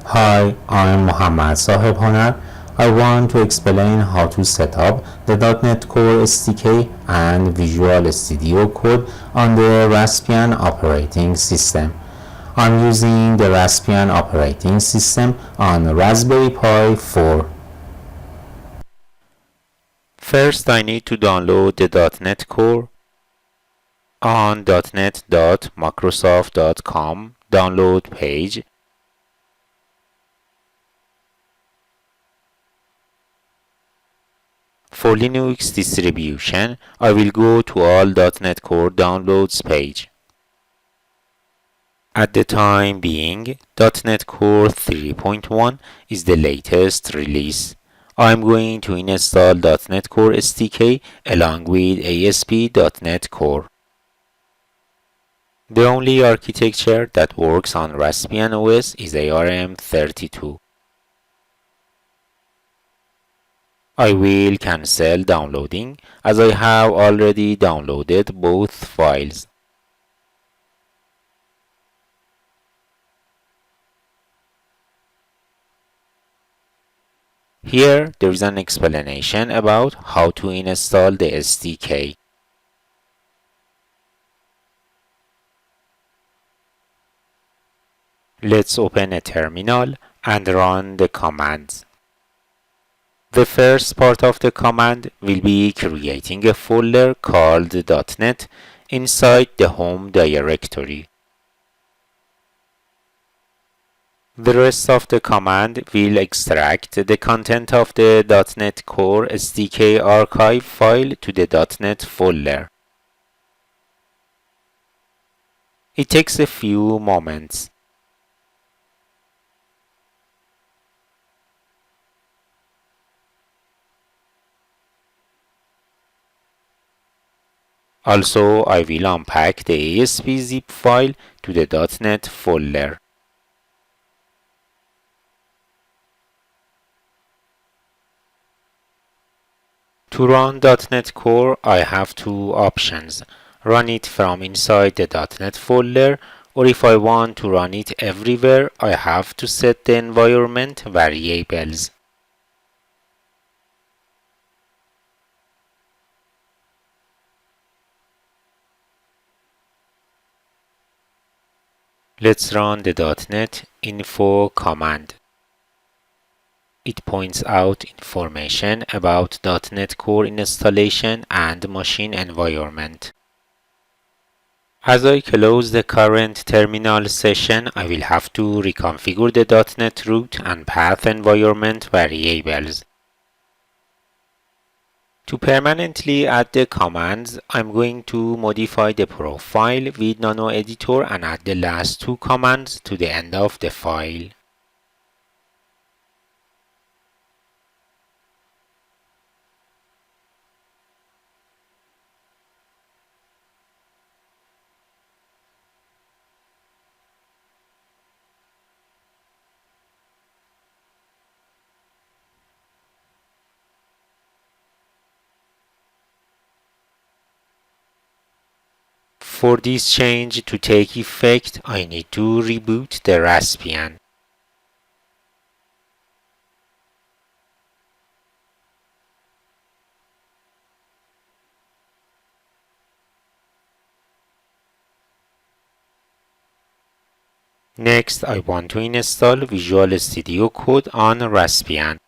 Hi, I'm Mohammad Sahebhonar. I want to explain how to set up the .NET Core SDK and Visual Studio Code on the Raspbian operating system. I'm using the Raspbian operating system on Raspberry Pi 4. First, I need to download the .NET Core on .NET.Microsoft.com download page. For Linux distribution, I will go to all .NET Core downloads page. At the time being, .NET Core 3.1 is the latest release. I'm going to install .NET Core SDK along with ASP.NET Core. The only architecture that works on Raspbian OS is ARM32. I will cancel downloading as I have already downloaded both files. Here there is an explanation about how to install the SDK. Let's open a terminal and run the commands. The first part of the command will be creating a folder called .NET inside the home directory. The rest of the command will extract the content of the .NET Core SDK archive file to the .NET folder. It takes a few moments. Also, I will unpack the ASP zip file to the .NET folder. To run .NET Core, I have two options. Run it from inside the .NET folder, or if I want to run it everywhere, I have to set the environment variables. Let's run the .NET info command. It points out information about .NET Core installation and machine environment. As I close the current terminal session, I will have to reconfigure the .NET root and path environment variables. To permanently add the commands, I'm going to modify the profile with Nano Editor and add the last two commands to the end of the file. For this change to take effect, I need to reboot the Raspbian. Next, I want to install Visual Studio Code on Raspbian.